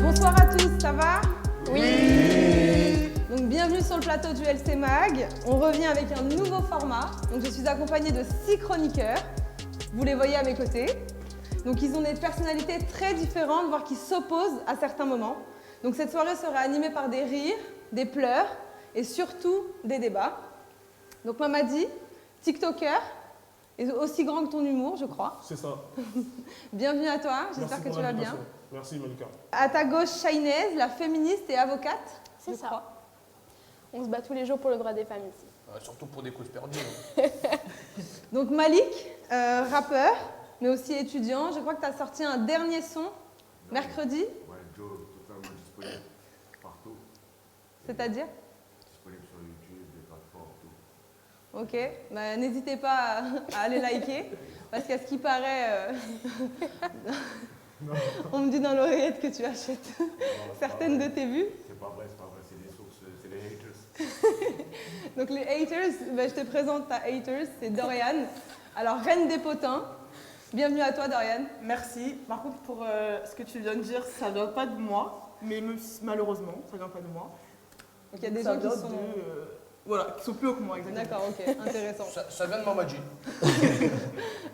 Bonsoir à tous, ça va? Oui. Donc bienvenue sur le plateau du LC Mag. On revient avec un nouveau format. Donc je suis accompagnée de 6 chroniqueurs. Vous les voyez à mes côtés. Donc ils ont des personnalités très différentes, voire qui s'opposent à certains moments. Donc cette soirée sera animée par des rires, des pleurs et surtout des débats. Donc Mamadi, TikToker, et aussi grand que ton humour, je crois. C'est ça. Bienvenue à toi, j'espère que tu vas bien. Merci Malika. À ta gauche, Shainez, la féministe et avocate. C'est ça. On se bat tous les jours pour le droit des femmes ici. Surtout pour des causes perdues. Donc Malik, rappeur, mais aussi étudiant. Je crois que tu as sorti un dernier son mercredi. Ouais, Joe, totalement disponible partout. C'est-à-dire? Disponible sur YouTube, des plateformes, tout. Ok, bah, n'hésitez pas à aller liker, parce qu'à ce qui paraît, on me dit dans l'oreillette que tu achètes certaines de tes vues. C'est pas vrai, c'est des sources, c'est les haters. Donc les haters, bah, je te présente ta haters, c'est Dorian. Alors, reine des potins, bienvenue à toi Dorian. Merci. Par contre, pour ce que tu viens de dire, ça ne vient pas de moi, mais malheureusement, ça ne vient pas de moi. Donc il y a des Ça gens qui vient sont... voilà, qui sont plus hauts que moi, exactement. D'accord, ok, intéressant. Ça vient de Mamadi.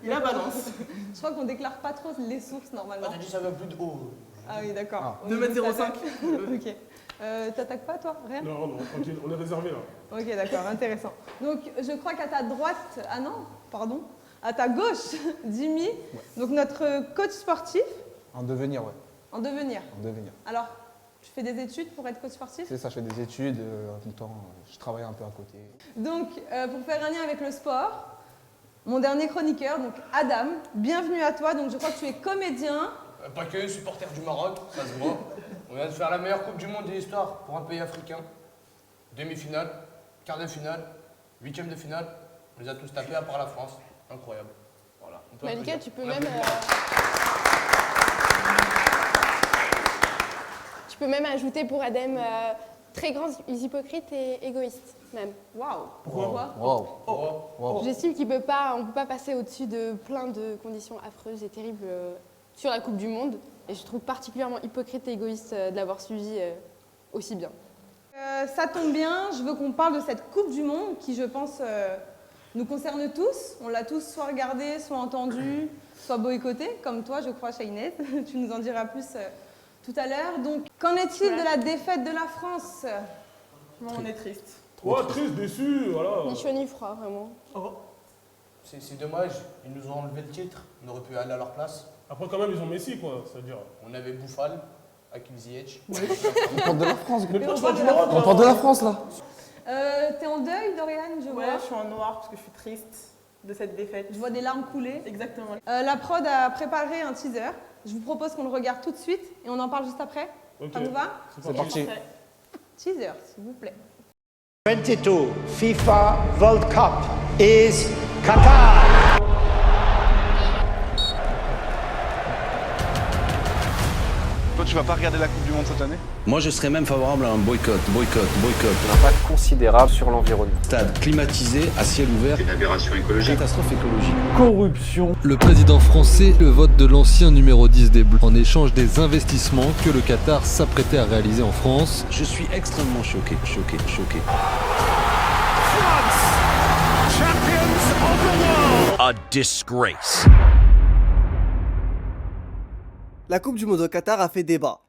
Il la balance. Je crois qu'on déclare pas trop les sources normalement. T'as dit ça vient plus de haut. Ah oui, d'accord. Ah. 2,05 m. Ok. T'attaques pas toi? Rien? Non, non, tranquille, on est réservé là. Ok, d'accord, intéressant. Donc, je crois qu'à ta droite, ah non, pardon, à ta gauche, Jimmy, donc notre coach sportif. En devenir, ouais. En devenir. En devenir. Alors, tu fais des études pour être coach sportif? C'est ça, je fais des études, en même temps, je travaille un peu à côté. Donc, pour faire un lien avec le sport, mon dernier chroniqueur, donc Adam, bienvenue à toi. Donc, je crois que tu es comédien. Pas que, supporter du Maroc, ça se voit. On vient de faire la meilleure Coupe du Monde de l'histoire pour un pays africain. Demi-finale, quart de finale, huitième de finale. On les a tous tapés à part la France. Incroyable. Voilà. Malika, tu peux même ajouter pour Adem très grands hypocrites et égoïstes même. Waouh. Pourquoi? Wow. J'estime qu'on ne peut pas passer au-dessus de plein de conditions affreuses et terribles sur la Coupe du Monde. Et je trouve particulièrement hypocrite et égoïste de l'avoir suivi aussi bien. Ça tombe bien, je veux qu'on parle de cette Coupe du Monde qui, je pense, nous concerne tous. On l'a tous soit regardé, soit entendu, soit boycotté, comme toi, je crois, Shainez. Tu nous en diras plus tout à l'heure. Donc, qu'en est-il de la défaite de la France? On est triste. Ouais, triste, déçu, voilà. Ni chaud ni froid, vraiment. Oh. C'est dommage, ils nous ont enlevé le titre. On aurait pu aller à leur place. Après, quand même, ils ont Messi, quoi, c'est-à-dire. On avait Bouffal, Hakim Ziyech. On porte de la France, Mais gros. pourquoi tu parles du Maroc On porte de la France, là. T'es en deuil, Dorian, je Ouais, vois. je suis en noir parce que je suis triste de cette défaite. Je vois des larmes couler. Exactement. La prod a préparé un teaser. Je vous propose qu'on le regarde tout de suite et on en parle juste après. Ok. Ça vous va? C'est parti. Teaser, s'il vous plaît. 22 FIFA World Cup is Qatar. Toi, tu vas pas regarder la Coupe du Monde cette année? Moi, je serais même favorable à un boycott. Un impact considérable sur l'environnement. Stade climatisé, à ciel ouvert. C'est une aberration écologique. Catastrophe écologique. Corruption. Le président français le vote de l'ancien numéro 10 des Bleus en échange des investissements que le Qatar s'apprêtait à réaliser en France. Je suis extrêmement choqué. France, champions of the world. A disgrace. La Coupe du Monde au Qatar a fait débat.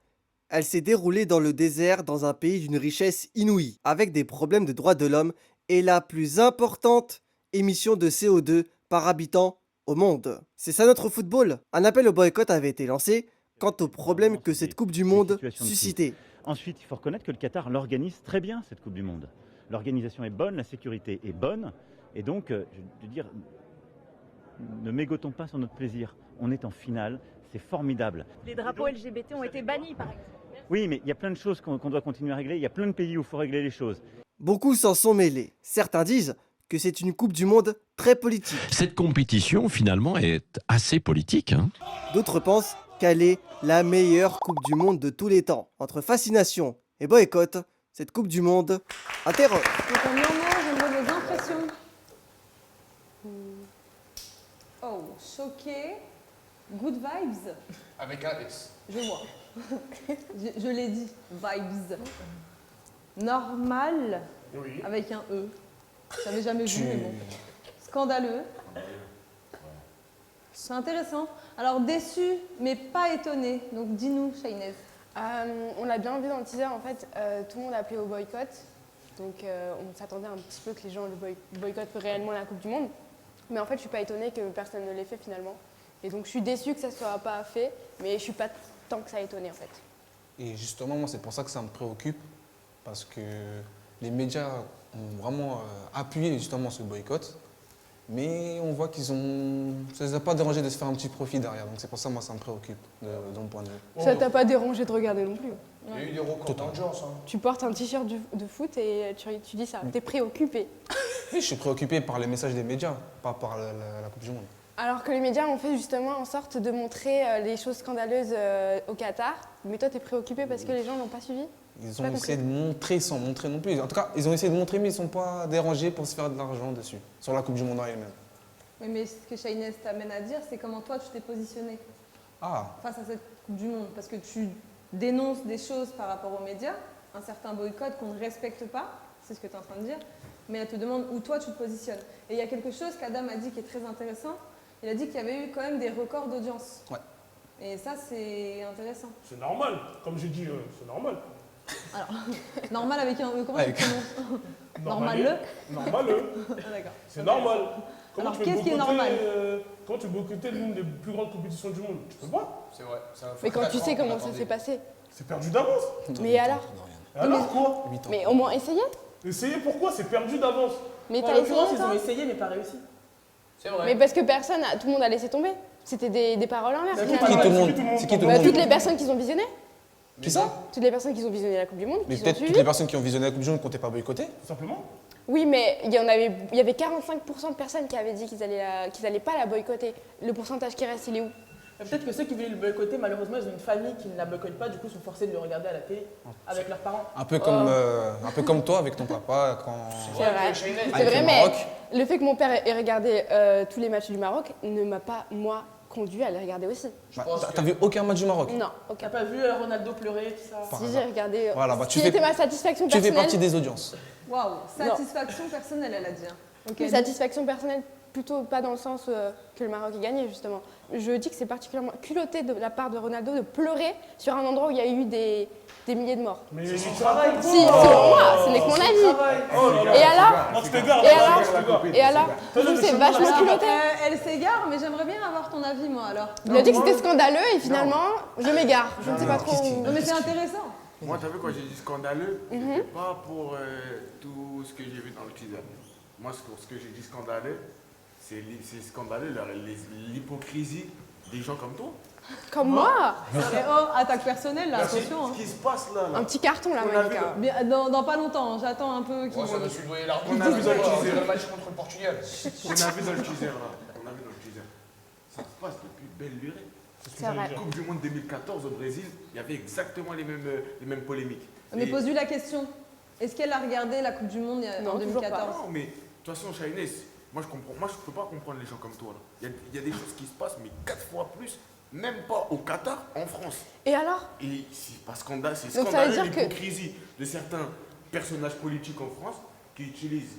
Elle s'est déroulée dans le désert, dans un pays d'une richesse inouïe, avec des problèmes de droits de l'homme et la plus importante émission de CO2 par habitant au monde. C'est ça notre football. Un appel au boycott avait été lancé quant aux problèmes que cette Coupe du Monde suscitait. Ensuite, il faut reconnaître que le Qatar l'organise très bien, cette Coupe du Monde. L'organisation est bonne, la sécurité est bonne, et donc, je veux dire, ne mégotons pas sur notre plaisir. On est en finale, c'est formidable. Les drapeaux LGBT ont été bannis, par exemple. Oui, mais il y a plein de choses qu'on doit continuer à régler. Il y a plein de pays où il faut régler les choses. Beaucoup s'en sont mêlés. Certains disent que c'est une Coupe du Monde très politique. Cette compétition, finalement, est assez politique. D'autres pensent quelle est la meilleure Coupe du Monde de tous les temps? Entre fascination et boycott, cette Coupe du Monde interroge. Donc en moment, j'aimerais vos impressions. Oh, choqué. Good vibes. Avec un S. Je vois. je l'ai dit. Vibes. Normal. Oui. Avec un E. J'avais jamais vu, mais bon. Scandaleux. C'est intéressant. Alors déçu, mais pas étonné. Donc dis-nous, Shainez. On l'a bien vu dans le teaser, en fait, tout le monde a appelé au boycott. Donc on s'attendait un petit peu que les gens boycottent réellement la Coupe du Monde. Mais en fait, je suis pas étonnée que personne ne l'ait fait finalement. Et donc je suis déçue que ça soit pas fait, mais je suis pas tant que ça étonnée en fait. Et justement, moi, c'est pour ça que ça me préoccupe, parce que les médias ont vraiment appuyé justement ce boycott, mais on voit qu'ils ont... ça les a pas dérangé de se faire un petit profit derrière, donc c'est pour ça que moi, ça me préoccupe, de mon point de vue. Ça t'a pas dérangé de regarder non plus. Il y a eu des records d'audience. Hein. Tu portes un t-shirt de foot et tu dis ça, t'es préoccupé. Oui, je suis préoccupé par les messages des médias, pas par la Coupe du Monde. Alors que les médias ont fait justement en sorte de montrer les choses scandaleuses au Qatar, mais toi t'es préoccupé parce que les gens l'ont pas suivi? Ils ont essayé de montrer sans montrer non plus. En tout cas, ils ont essayé de montrer, mais ils ne sont pas dérangés pour se faire de l'argent dessus, sur la Coupe du Monde en elle-même. Oui, mais ce que Shainez t'amène à dire, c'est comment toi tu t'es positionné face à cette Coupe du Monde. Parce que tu dénonces des choses par rapport aux médias, un certain boycott qu'on ne respecte pas, c'est ce que tu es en train de dire, mais elle te demande où toi tu te positionnes. Et il y a quelque chose qu'Adam a dit qui est très intéressant, il a dit qu'il y avait eu quand même des records d'audience. Ouais. Et ça, c'est intéressant. C'est normal, comme j'ai dit, c'est normal. Alors, normal avec un E, comment tu prononces? Normal. Normal. Ah, d'accord. C'est normal. Comment Alors, tu peux qu'est-ce qui est normal Comment tu peux boycotter l'une des plus grandes compétitions du monde? Tu peux pas. C'est vrai. Mais quand tu sais comment ça s'est passé. C'est perdu d'avance. Mais alors? Alors quoi? Mais au moins essayer. Essayer pourquoi? C'est perdu d'avance. Mais En t'as essayé l'occurrence, ils toi? ont essayé, mais pas réussi. C'est vrai. Mais parce que tout le monde a laissé tomber. C'était des paroles en l'air. C'est finalement. Qui tout le monde? C'est qui tout le monde? Toutes les personnes qui ont visionné. Qui ça? Toutes les personnes qui ont visionné la Coupe du Monde. Mais qui ont peut-être suivi. toutes les personnes qui ont visionné la Coupe du Monde ne comptaient pas boycotter. Tout simplement. Oui, mais il y avait 45% de personnes qui avaient dit qu'ils allaient pas la boycotter. Le pourcentage qui reste, il est où? Peut-être que ceux qui voulaient le boycotter, malheureusement, ils ont une famille qui ne la boycotte pas, du coup, ils sont forcés de le regarder à la télé avec leurs parents. Un peu comme toi avec ton papa quand... C'est vrai, Avec c'est vrai, le mais Maroc. le fait que mon père ait regardé tous les matchs du Maroc ne m'a pas, moi, conduit à les regarder aussi. T'as vu aucun match du Maroc? Non, T'as pas vu Ronaldo pleurer, tout ça? Si, j'ai regardé. Voilà, bah, C'était ma satisfaction personnelle. Tu fais partie des audiences. Waouh, satisfaction personnelle, elle a dit. Ok. Une satisfaction personnelle, plutôt pas dans le sens que le Maroc ait gagné, justement. Je dis que c'est particulièrement culotté de la part de Ronaldo de pleurer sur un endroit où il y a eu des milliers de morts. Mais C'est son travail. Si, selon moi, ce n'est que mon avis. Et alors? Non, tu t'égares. Et alors? Je trouve que c'est vachement culotté. Elle s'égare, mais j'aimerais bien avoir ton avis, moi, alors. Il a dit que c'était scandaleux et finalement, je m'égare. Je ne sais pas trop. Non, mais c'est intéressant. Moi, t'as vu, quand j'ai dit scandaleux, c'était pas pour tout ce que j'ai vu dans le teaser. Moi, ce que j'ai dit scandaleux, c'est scandaleux l'hypocrisie des gens comme toi. Comme moi? Oh, attaque personnelle, là, attention. Ce qui se passe là. Un petit carton, là, Monica. Bien, dans pas longtemps, j'attends un peu qu'il... Moi, ça me suis doyé l'arbre. On a vu dans le teaser. Le match contre le Portugal. On a vu dans le teaser là. On a vu dans le teaser. Ça se passe depuis belle lurée. C'est vrai. La Coupe du Monde 2014 au Brésil, il y avait exactement les mêmes polémiques. Mais pose-lui la question. Est-ce qu'elle a regardé la Coupe du Monde en 2014? Non, mais de toute façon, Shainez, moi je peux pas comprendre les gens comme toi là. Il y a des choses qui se passent, mais 4 fois plus, même pas au Qatar, en France. Et alors? Et c'est pas scandaleux, c'est Donc ça veut scandaleux dire l'hypocrisie de certains personnages politiques en France qui utilisent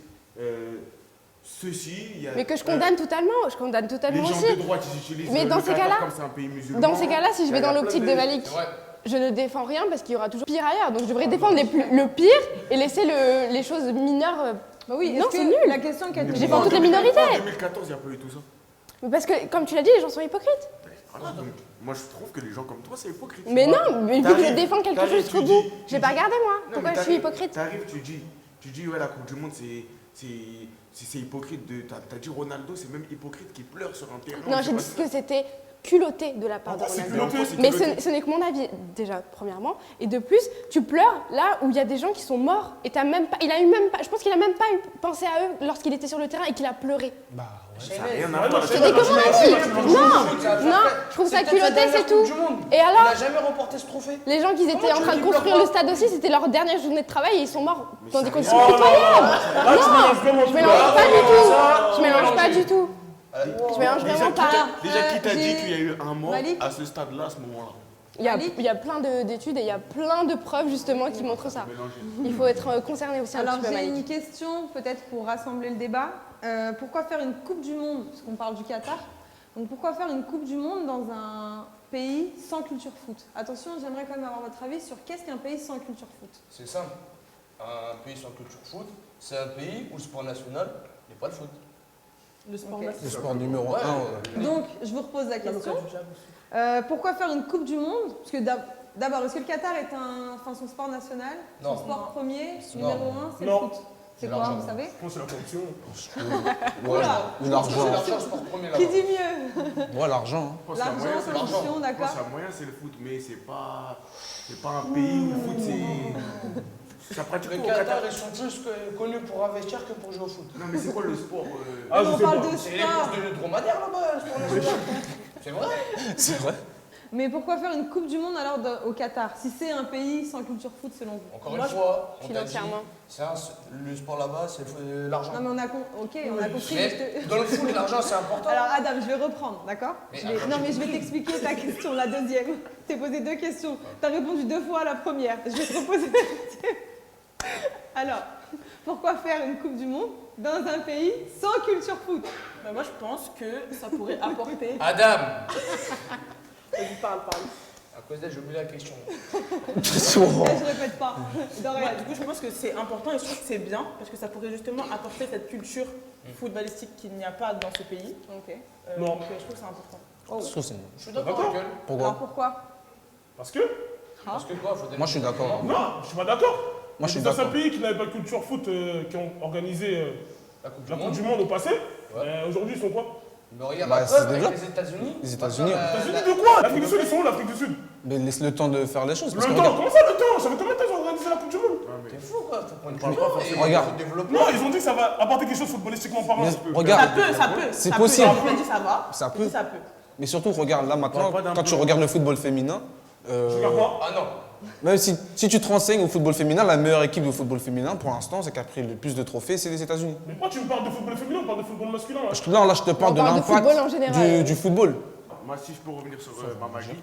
ceci. Mais que je condamne totalement, les gens aussi. de droite, ils utilisent Mais dans le ces Qatar cas-là, comme c'est un pays musulman. dans ces cas-là, si je vais dans Il y a l'optique de plein Malik, Ouais. je ne défends rien parce qu'il y aura toujours pire ailleurs. Donc je devrais défendre le pire et laisser les choses mineures. Bah oui, non, est-ce c'est que nul. la question qu'elle te J'ai pas toutes les minorités. En 2014, il n'y a pas eu tout ça. Mais parce que, comme tu l'as dit, les gens sont hypocrites. Voilà, donc, moi je trouve que les gens comme toi, c'est hypocrite. Mais non, mais vu que je T'arrives, défends quelque t'arrives, chose jusqu'au tu bout, dis- j'ai pas regardé moi. Non, Pourquoi mais je suis hypocrite? T'arrives, tu dis ouais, la Coupe du Monde, c'est hypocrite. T'as dit Ronaldo, c'est même hypocrite qui pleure sur un terrain. Non, je j'ai sais dit pas que c'était culotté de la part de Encore, c'est Ronaldo. culotté, c'est Mais culotté. ce n'est que mon avis, déjà, premièrement. Et de plus, tu pleures là où il y a des gens qui sont morts et t'as même pas, je pense qu'il a même pas pensé à eux lorsqu'il était sur le terrain et qu'il a pleuré. Bah Ça n'a rien à voir. Je te dis comment non, je trouve ça culotté, c'est tout. Et alors Il n'a jamais remporté ce trophée. Les gens qui étaient en train de construire le stade aussi, c'était leur dernière journée de travail et ils sont morts dans des conditions Oh là pitoyables. là. Là, tu mélanges vraiment Je tout. mélange pas du tout. Je mélange pas du tout. Je mélange Déjà, vraiment pas. qui t'a dit j'ai- qu'il y a eu un mort Malik à ce stade-là, à ce moment-là? Il y a plein d'études et il y a plein de preuves justement qui montrent ça. Il faut être concerné aussi un Alors petit peu, j'ai Malik. une question peut-être pour rassembler le débat. Pourquoi faire une Coupe du Monde, parce qu'on parle du Qatar, donc pourquoi faire une Coupe du Monde dans un pays sans culture foot? Attention, j'aimerais quand même avoir votre avis sur qu'est-ce qu'un pays sans culture foot. C'est simple. Un pays sans culture foot, c'est un pays où le sport national n'est pas le foot. Le sport Ok. Le sport numéro 1. Donc je vous repose la question. Pourquoi faire une Coupe du Monde? Parce que d'abord, est-ce que le Qatar est son sport national? Non. Son sport premier, Non. numéro 1, c'est le Non. foot. C'est C'est quoi, l'argent. vous savez? Je pense que c'est la corruption. Ouais, ou l'argent. C'est l'argent, le sport premier là. Qui dit mieux? Ouais, l'argent. Je pense que la L'argent, moyenne, c'est l'ambition, Je d'accord. pense que la moyenne, c'est le foot, mais c'est pas un pays où le foot, c'est. Ça pratique Les pas au Qatar. Qatar, ils sont plus connus pour investir que pour jouer au foot. Non, mais c'est quoi le sport Ah, je on sais parle pas. de C'est les sport. courses de dromadaire là-bas, le sport national. C'est vrai. C'est vrai. Mais pourquoi faire une Coupe du Monde alors au Qatar, si c'est un pays sans culture foot selon vous? Encore une fois, on t'a dit, financièrement. le sport là-bas, c'est l'argent. Non mais on a compris. Mais je te- dans le foot, l'argent c'est important. Alors Adam, je vais reprendre, d'accord? Mais Non mais je vais t'expliquer ta question, la deuxième. Je t'ai posé 2 questions. Tu as répondu 2 fois à la première. Je vais te reposer la deuxième. Alors, pourquoi faire une Coupe du Monde dans un pays sans culture foot? Bah, moi, je pense que ça pourrait apporter. Adam, Vas-y, parle. à cause d'elle, j'ai oublié la question. Je répète pas. Dorian. Du coup, je pense que c'est important et je trouve que c'est bien parce que ça pourrait justement apporter cette culture footballistique qu'il n'y a pas dans ce pays. Ok. Non. Donc, je trouve que c'est important. Je trouve que c'est- Je suis d'accord avec elle. Alors Pourquoi? pourquoi? Parce que Parce que quoi, faut donner Moi, je suis d'accord. Non, je suis pas d'accord. Moi, je suis Dans un d'accord. pays qui n'avait pas de culture foot, qui ont organisé la Coupe la Coupe du Monde au passé, aujourd'hui ils sont quoi? Mais regarde, Bah, la ça se preuve avec développe. les États-Unis. Les États-Unis. T'as dit de quoi? L'Afrique du Sud, ils sont où l'Afrique du Sud? Mais laisse le temps de faire les choses. Le parce que temps, regarde- comment ça le temps? Ça fait combien de temps qu'ils ont organisé la Coupe du Monde? T'es fou quoi, faut prendre parle du pas temps forcément. et Regarde. faut développer. Non, ils ont dit que ça va apporter quelque chose footballistiquement parlant. Mais regarde, Ça peut. C'est ça possible. Peut. On dit ça va. Ça on dit peut. ça peut. Mais surtout, regarde là maintenant, parle pas d'un quand tu peu. regardes le football féminin, Je regarde pas. Ah non. même si tu te renseignes au football féminin, la meilleure équipe de football féminin pour l'instant, c'est qui a pris le plus de trophées, c'est les États-Unis. Mais pourquoi tu me parles de football féminin? On parle de football masculin là. Parce que là, je te parle On de parle de football en l'impact général. du football. Moi, si je peux revenir sur ma magie,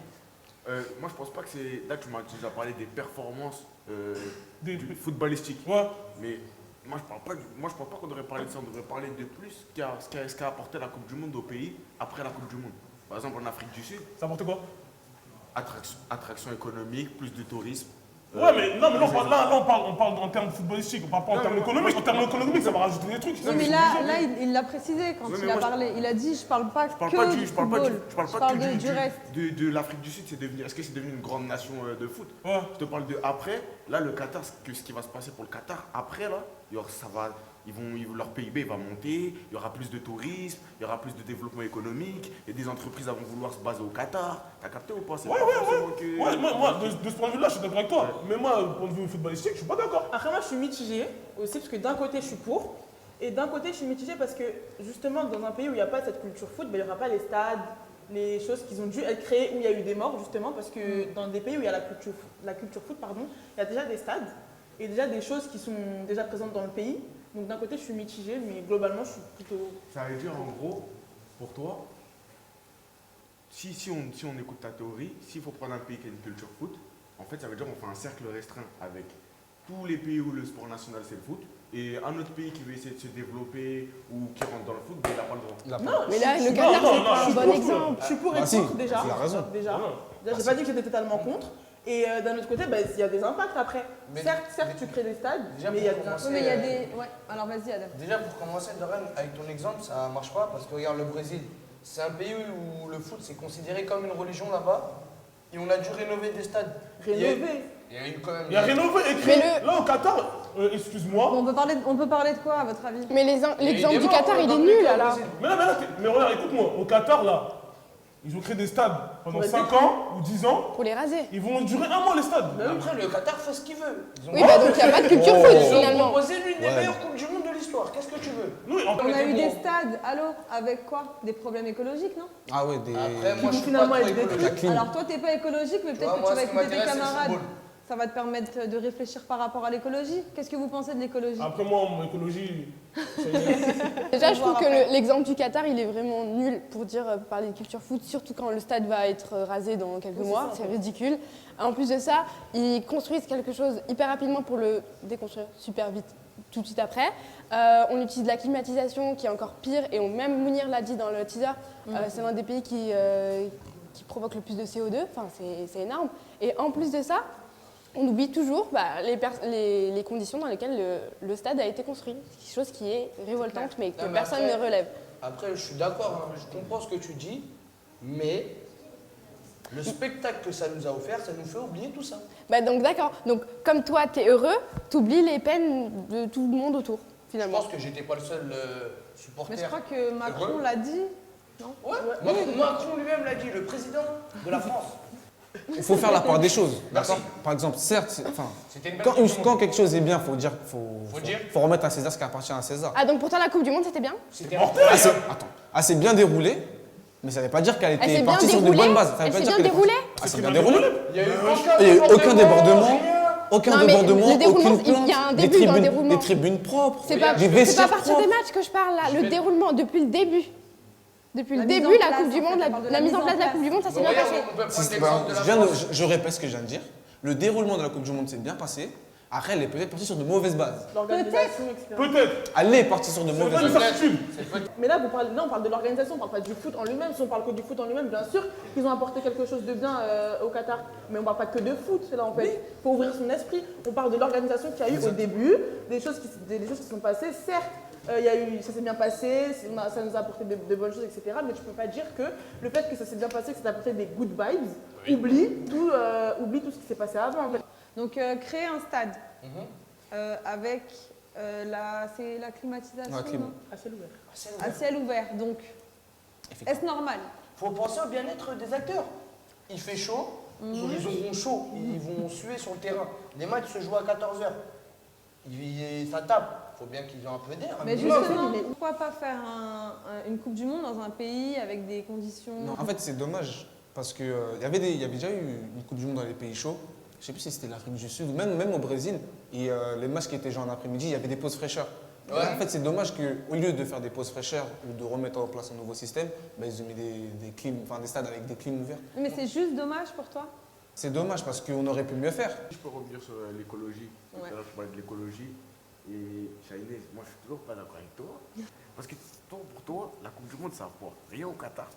moi je pense pas que c'est. Là, tu m'as déjà parlé des performances footballistiques. Ouais. Mais moi, je pense pas qu'on devrait parler de ça. On devrait parler de plus ce qu'a apporté la Coupe du Monde au pays après la Coupe du Monde. Par exemple, en Afrique du Sud, Ça apporte quoi? attraction économique, plus de tourisme. Ouais, mais non, mais là, on parle en termes footballistiques, on parle pas en termes économiques. En termes économiques, ça va rajouter des trucs. Oui, mais là, il l'a précisé quand Oui, mais il a moi, parlé. Il a dit, je parle pas Je parle que pas du du, je parle pas football. du, je parle Je pas parle que du reste. de l'Afrique du Sud, est-ce que c'est devenu une grande nation de foot? Ouais. Je te parle de après. Là, le Qatar, ce qui va se passer pour le Qatar après là, leur PIB va monter, il y aura plus de tourisme, il y aura plus de développement économique, et des entreprises vont vouloir se baser au Qatar. T'as capté ou pas? C'est Ouais, pas ouais, forcément ouais. que- Ouais, moi, de ce point de vue-là, je suis d'accord avec toi. Mais moi, du point de vue footballistique, je suis pas d'accord. Après, moi, je suis mitigée aussi parce que d'un côté, je suis pour. Et d'un côté, je suis mitigée parce que justement, dans un pays où il n'y a pas cette culture foot, il n'y aura pas les stades, les choses qui ont dû être créées où il y a eu des morts, justement, parce que dans des pays où il y a la culture foot, il y a déjà des stades et déjà des choses qui sont déjà présentes dans le pays. Donc d'un côté, je suis mitigée, mais globalement, je suis plutôt... Ça veut dire en gros, pour toi, si on écoute ta théorie, s'il faut prendre un pays qui a une culture foot, en fait, ça veut dire qu'on fait un cercle restreint avec tous les pays où le sport national c'est le foot, et un autre pays qui veut essayer de se développer ou qui rentre dans le foot, mais il n'a pas le droit. Non, Mais là, le non, Qatar, non, c'est non, pas je un suis bon pour exemple. Je suis pour et Bah si, contre déjà. il a raison. Déjà, Non. j'ai pas dit que j'étais totalement contre. Et d'un autre côté, il y a des impacts après. Mais- certes, tu crées des stades, Déjà, mais il y a pour des commencer, Oui, mais il y a des. Ouais, alors vas-y, Adam. Déjà pour commencer, Doreen, avec ton exemple, ça marche pas parce que regarde le Brésil, c'est un pays où le foot c'est considéré comme une religion là-bas et on a dû rénover des stades. Rénover. Il y a eu quand même. Il y a rénové, écrit. Mais Là, au Qatar, excuse-moi. On peut parler de quoi, à votre avis? Mais l'exemple du mort, Qatar, il est nul là. Mais regarde, écoute-moi, au Qatar, là, ils ont créé des stades pendant Ouais, 5 ans ou 10 ans. Pour les raser. Ils vont durer un mois, les stades. Après, le Qatar fait ce qu'il veut. Ils ont Oui, bah donc il n'y a pas de culture foot Ils ont finalement. proposé l'une des Ouais. meilleures coupes du monde de l'histoire. l'histoire, qu'est-ce que tu veux? On a eu des stades, allô, avec quoi? Des problèmes écologiques, non? Ah ouais, des... Après, moi, je suis Finalement, pas trop elle écologique. détruit. Alors toi, t'es pas écologique, mais peut-être que moi, tu vas ce qui écouter tes m'intéresse, c'est le camarades. football. Ça va te permettre de réfléchir par rapport à l'écologie. Qu'est-ce que vous pensez de l'écologie? Après moi, mon écologie, Déjà, je trouve que l'exemple du Qatar, il est vraiment nul pour parler de culture foot, surtout quand le stade va être rasé dans quelques mois. C'est ridicule. En plus de ça, ils construisent quelque chose hyper rapidement pour le déconstruire super vite, tout de suite après. On utilise la climatisation qui est encore pire, et même Mounir l'a dit dans le teaser, c'est l'un des pays qui provoque le plus de CO2. Enfin, c'est énorme. Et en plus de ça, on oublie toujours les conditions dans lesquelles le stade a été construit. C'est quelque chose qui est révoltante, mais que personne ne relève. Après, je suis d'accord, hein, je comprends ce que tu dis, mais le spectacle que ça nous a offert, ça nous fait oublier tout ça. Bah donc d'accord. Donc comme toi, t'es heureux, t'oublies les peines de tout le monde autour, finalement. Je pense que j'étais pas le seul supporter. Mais je crois que Macron heureux. l'a dit, non? Ouais, Macron lui-même l'a dit, le président de la France. Il faut faire la part des choses, d'accord? Par exemple, certes, C'était une belle quand Coupe du Monde. quelque chose est bien, faut remettre à César ce qui appartient à César. Ah donc pour toi la Coupe du Monde c'était bien? C'était mortel. Assez bien déroulé, mais ça ne veut pas dire qu'elle Elle était s'est partie bien sur de déroulée. bonnes bases. Ça veut Elle pas s'est dire bien qu'elle est déroulée. partie- Ah, c'est bien déroulé. Il y a eu Il n'y a eu aucun débordement. Aucun Non, mais débordement, le déroulement, aucune il y plainte, a un des début dans le tribunes, déroulement. des tribunes propres, C'est des pas à vestiaires partir des propres. matchs que je parle là, le déroulement depuis le début. Depuis le La mise début, en la place, Coupe du en fait, Monde, on parle de la mise en place de la Coupe du Monde, ça s'est bien passé. On peut prendre Si, l'exemple de la France. je répète ce que je viens de dire. Le déroulement de la Coupe du Monde s'est bien passé. Après, elle est peut-être partie sur de mauvaises bases. L'organisation, etc. peut-être. Elle est partie sur de mauvaises pas une bases. certitude. Mais là, on parle de l'organisation, on parle pas du foot en lui-même. Si on parle que du foot en lui-même, bien sûr qu'ils ont apporté quelque chose de bien au Qatar. Mais on parle pas que de foot, là, en fait. Il faut ouvrir son esprit. On parle de l'organisation qu'il y a eu au début, des choses qui sont passées. Certes, ça s'est bien passé, ça nous a apporté de bonnes choses, etc. Mais tu peux pas dire que le fait que ça s'est bien passé, que ça t'a apporté des good vibes, oublie tout ce qui s'est passé avant, en fait. Donc créer un stade avec c'est la climatisation, Ouais, clim. non? À ciel ouvert. À ciel ouvert. Donc, est-ce normal? Faut penser au bien-être des acteurs. Il fait chaud, ils auront chaud, ils vont suer sur le terrain. Les matchs se jouent à 14h. Ça tape. Faut bien qu'ils aient un peu d'air. Mais justement, pourquoi pas faire une Coupe du Monde dans un pays avec des conditions... Non, en fait, c'est dommage parce qu'il y avait déjà eu une Coupe du Monde dans les pays chauds. Je ne sais plus si c'était l'Afrique du Sud ou même au Brésil. Et les matchs qui étaient joués en après-midi, il y avait des pauses fraîcheurs. Ouais. En fait, c'est dommage qu'au lieu de faire des pauses fraîcheurs ou de remettre en place un nouveau système, ils ont mis des stades avec des clims ouverts. Mais c'est juste dommage pour toi? C'est dommage parce qu'on aurait pu mieux faire. Je peux revenir sur l'écologie. Tout à l'heure, je parlais de l'écologie. Et Shainez, moi, je suis toujours pas d'accord avec toi. Parce que pour toi, la Coupe du Monde, ça apporte rien au Qatar.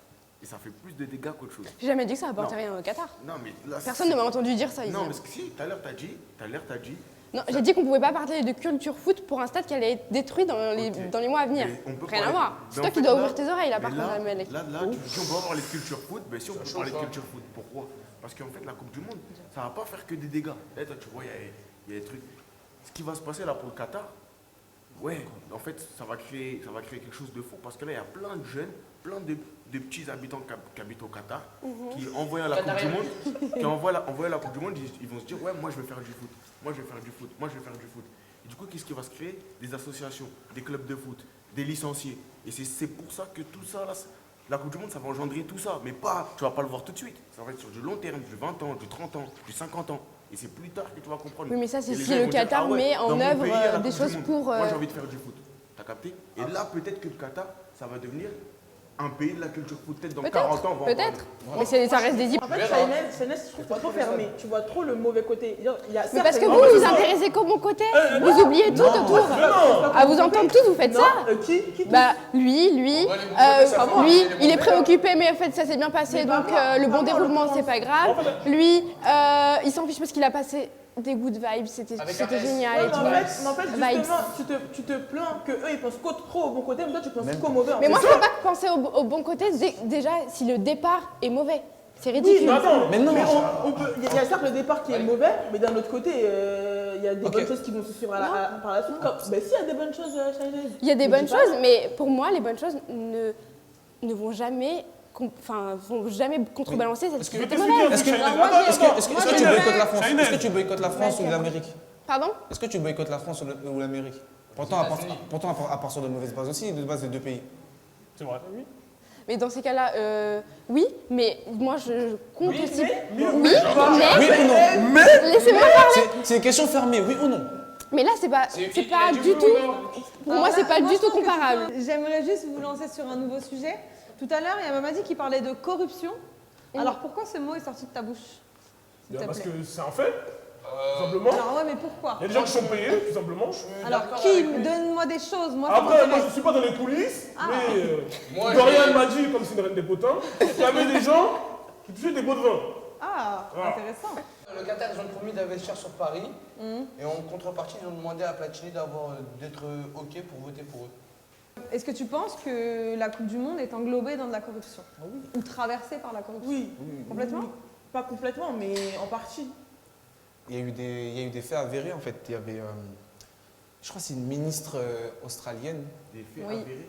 Et ça fait plus de dégâts qu'autre chose. J'ai jamais dit que ça apportait Non. rien au Qatar. Non, mais là, Personne ne m'a entendu dire ça ici. Non, parce que si, tout à l'heure, t'as dit. Non, j'ai dit qu'on pouvait pas parler de culture foot pour un stade qui allait être détruit dans les mois à venir. Rien à voir. C'est toi qui dois ouvrir tes oreilles là par contre, Malik. Là, tu dis on va avoir les cultures foot, mais si on peut parler de culture foot, pourquoi? Parce qu'en fait, la Coupe du Monde, ça va pas faire que des dégâts. Là, toi, tu vois, il y a des trucs. Ce qui va se passer là pour le Qatar, ouais, en fait, ça va créer quelque chose de fou. Parce que là, il y a plein de jeunes, plein de petits habitants qui habitent au Qatar, qui envoient la Coupe du Monde, envoient la Coupe du Monde, ils vont se dire, ouais, moi je vais faire du foot, moi je vais faire du foot, moi je vais faire du foot. Et du coup, qu'est-ce qui va se créer? Des associations, des clubs de foot, des licenciés. Et c'est pour ça que tout ça, là, la Coupe du Monde, ça va engendrer tout ça. Mais pas, tu vas pas le voir tout de suite. Ça va être sur du long terme, du 20 ans, du 30 ans, du 50 ans. Et c'est plus tard que tu vas comprendre. Oui, mais ça, c'est Et les si gens le vont dire, Qatar ah ouais, met en dans mon œuvre pays, il y a la des Coupe choses du Monde. pour. Moi, j'ai envie de faire du foot. T'as capté? Et là, peut-être que le Qatar, ça va devenir un pays de la culture foot. Peut-être dans 40 ans, on va en Peut-être. parler. Mais ça reste des En fait, Shainez, je trouve que c'est trop fermé. Tu vois trop le mauvais côté. Mais parce que vous vous intéressez qu'au bon côté. Vous oubliez tout autour. À vous entendre tous, vous faites ça. Bah, lui, il est préoccupé, mais en fait, ça s'est bien passé, donc le bon déroulement, c'est pas grave. Lui, il s'en fiche parce qu'il a passé des good vibes, c'était génial et tout. Mais en fait, justement, tu te plains qu'eux, ils pensent trop au bon côté, mais toi, tu penses qu'au mauvais. Mais moi, je peux pas penser au bon côté, déjà, si le départ est mauvais. C'est ridicule. Mais non, il y a certes le départ qui est mauvais, mais d'un autre côté, il y a des bonnes choses qui vont se suivre par la suite. Ben si, il y a des bonnes choses, Shainez. Il y a des bonnes choses, mais pour moi, les bonnes choses ne vont jamais contrebalancer cette société mauvaise. Est-ce que tu boycottes la France? Est-ce que tu boycottes la France ou l'Amérique? Pardon? Est-ce que tu boycottes la France ou l'Amérique? Pourtant, à partir de mauvaises bases aussi, de base des deux pays. C'est vrai. Mais dans ces cas-là, oui, mais moi je compte Oui, aussi. mais- oui, Oui ou non? Laissez-moi parler. C'est une question fermée, oui ou non? Mais là, c'est pas du tout. Pour moi, c'est pas du tout comparable. J'aimerais juste vous lancer sur un nouveau sujet. Tout à l'heure, il y a Mamadi qui parlait de corruption. Alors pourquoi ce mot est sorti de ta bouche? s'il te Parce plaît que c'est un fait, tout simplement. Alors ouais, mais pourquoi? Il y a des gens qui sont payés, tout simplement. Alors qui? Donne-moi des choses. Moi, ça Après, moi m'intéresse. je ne suis pas dans les coulisses, Ah. mais Moi, Dorian m'a dit, comme c'est une reine des potins, qu'il y avait des gens qui touchaient des pots de vin. Ah, Voilà. intéressant. Le Qatar, ils ont promis d'investir sur Paris. Et en contrepartie, ils ont demandé à Platini d'être OK pour voter pour eux. Est-ce que tu penses que la Coupe du Monde est englobée dans de la corruption? Ou traversée par la corruption? Oui. Complètement? Pas complètement, mais en partie. Il y a eu des faits avérés en fait. Il y avait, je crois que c'est une ministre australienne. Des faits Oui. avérés.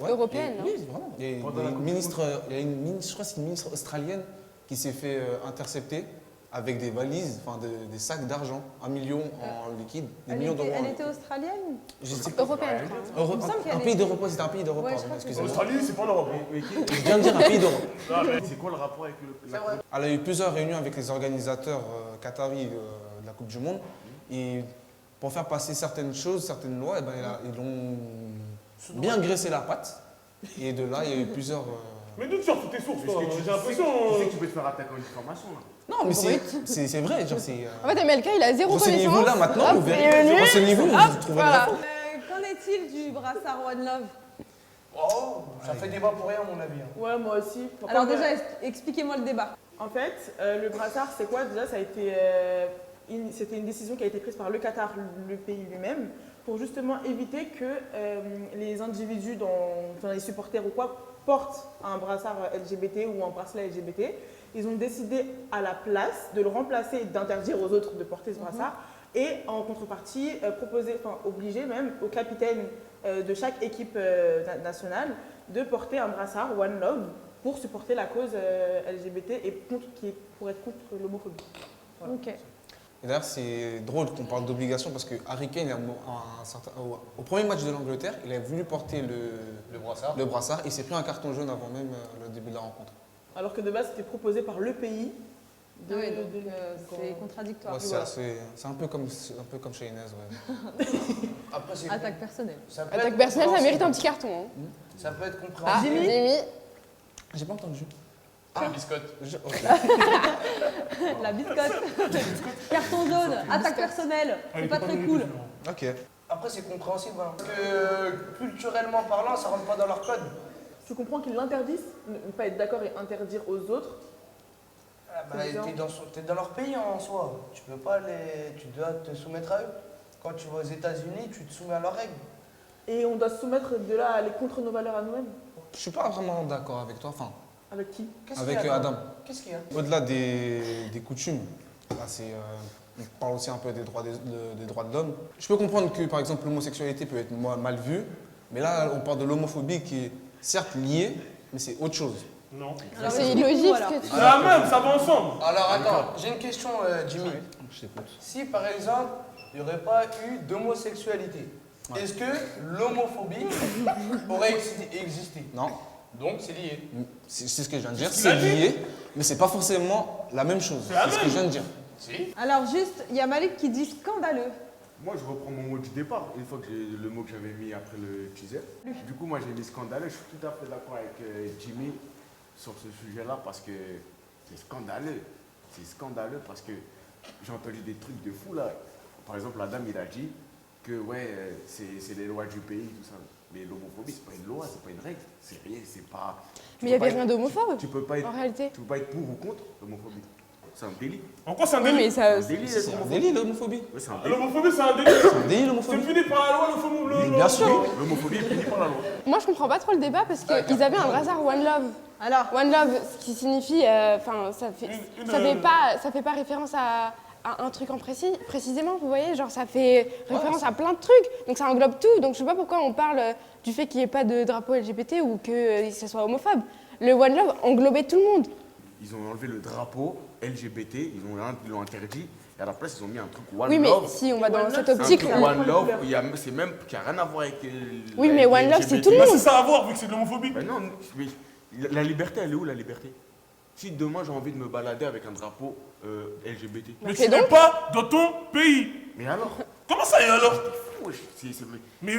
Ouais, Européenne, et- non? Oui, vraiment. Il y a Pendant la une Coupe du ministre, je crois que c'est une ministre australienne qui s'est fait intercepter avec des valises, enfin des sacs d'argent, 1 million en liquide, des millions d'euros. Elle était australienne? Je sais pas. Européenne, je crois. Il me semble qu'elle Un pays était- d'Europe, c'était un pays d'Europe, Ouais, je pardon, crois que excusez-moi. L'Australie, c'est pas en Europe. Je viens de dire un pays d'Europe. C'est quoi le rapport avec la Coupe? Elle a eu plusieurs réunions avec les organisateurs qataris de la Coupe du Monde. Et pour faire passer certaines choses, certaines lois, eh ben, ils ont bien graissé la patte. Et de là, il y a eu plusieurs... Mais d'où tu sors toutes tes sources, toi? J'ai Tu l'impression. sais que tu peux te faire attaquer en diffamation là. Non, mais c'est vrai. Genre, c'est, En fait, MLK, il a zéro renseignez-vous connaissance. là maintenant, Hop, vous il est verrez. venu. Renseignez-vous, Hop, vous trouverez voilà. l'info. Qu'en est-il du brassard One Love? Oh, ça fait débat pour rien, à mon avis. Ouais, moi aussi. Alors déjà, expliquez-moi le débat. En fait, le brassard, c'est quoi? Déjà, ça a été, c'était une décision qui a été prise par le Qatar, le pays lui-même, pour justement éviter que les individus, dans les supporters ou quoi, portent un brassard LGBT ou un bracelet LGBT. Ils ont décidé à la place de le remplacer et d'interdire aux autres de porter ce brassard. Et en contrepartie, obliger même au capitaine de chaque équipe nationale de porter un brassard One Love pour supporter la cause LGBT et pour être contre l'homophobie. Voilà. Ok. Et d'ailleurs, c'est drôle qu'on parle d'obligation parce que Harry Kane, au premier match de l'Angleterre, il a voulu porter le brassard et il s'est pris un carton jaune avant même le début de la rencontre. Alors que de base, c'était proposé par le pays. C'est contradictoire. Ouais, c'est un peu comme chez Inès. Ouais. Après, c'est Attaque personnelle. Attaque personnelle, ça mérite un petit carton. Hein. Ça peut être Ah, compréhensible. Jimmy. J'ai pas entendu. Ah, biscotte. Ok. La biscotte. Carton jaune, attaque personnelle. C'est pas très cool. Ok. Après, c'est compréhensible. Hein. Parce que culturellement parlant, ça rentre pas dans leur code. Tu comprends qu'ils l'interdisent, ne pas être d'accord et interdire aux autres. Ah, bah, t'es dans leur pays en soi. Tu peux pas tu dois te soumettre à eux. Quand tu vas aux États-Unis, tu te soumets à leurs règles. Et on doit se soumettre de là à aller contre nos valeurs à nous-mêmes. Je suis pas vraiment d'accord avec toi. Enfin, Avec qui? avec Adam. Qu'est-ce qu'il y a? Au-delà des coutumes, là, on parle aussi un peu des droits de l'homme. Je peux comprendre que, par exemple, l'homosexualité peut être mal vue, mais là, on parle de l'homophobie qui est certes liée, mais c'est autre chose. Non. C'est illogique ce que tu dis. C'est la même, ça va ensemble. Alors attends, j'ai une question, Jimmy. Je t'écoute. Si par exemple, il n'y aurait pas eu d'homosexualité, est-ce que l'homophobie aurait existé? Non. Donc c'est lié. C'est ce que je viens de dire, c'est lié, mais c'est pas forcément la même chose. C'est ce que je viens de dire. Si. Alors juste, il y a Malik qui dit scandaleux. Moi, je reprends mon mot du départ, une fois que le mot que j'avais mis après le teaser. Du coup, moi, j'ai mis scandaleux. Je suis tout à fait d'accord avec Jimmy sur ce sujet-là parce que c'est scandaleux. C'est scandaleux parce que j'ai entendu des trucs de fou là. Par exemple, la dame, il a dit que c'est les lois du pays, tout ça. Mais l'homophobie, c'est pas une loi, c'est pas une règle. C'est rien, c'est pas. Mais il n'y avait rien d'homophobe. Tu peux pas être. En réalité. Tu peux pas être pour ou contre l'homophobie. C'est un délit. En quoi c'est un Oui, délit? mais ça. C'est un délit, l'homophobie. Ouais, c'est un délit. L'homophobie, c'est un délit. C'est un délit, l'homophobie. C'est puni par la loi, l'homophobie. Bien sûr. L'homophobie est punie par la loi. Moi, je comprends pas trop le débat parce qu'ils avaient un brassard One Love. Alors, One Love, ce qui signifie, ça fait pas référence à un truc en précisément, vous voyez, genre ça fait référence à plein de trucs, donc ça englobe tout. Donc je sais pas pourquoi on parle du fait qu'il n'y ait pas de drapeau LGBT ou que ça soit homophobe. Le One Love englobait tout le monde. ils ont enlevé le drapeau LGBT, ils l'ont interdit. Et à la place, ils ont mis un truc One Oui, mais Love. si on va dans cette Un optique. truc One Love, c'est même qui n'a rien à voir avec. Oui, mais One Love, c'est tout le Bah, monde. c'est ça à voir, vu que c'est de l'homophobie. Ben non, mais la liberté, elle est où la liberté? Si demain j'ai envie de me balader avec un drapeau LGBT. Mais tu n'es pas dans ton pays. Mais alors? Comment ça, et alors? Mais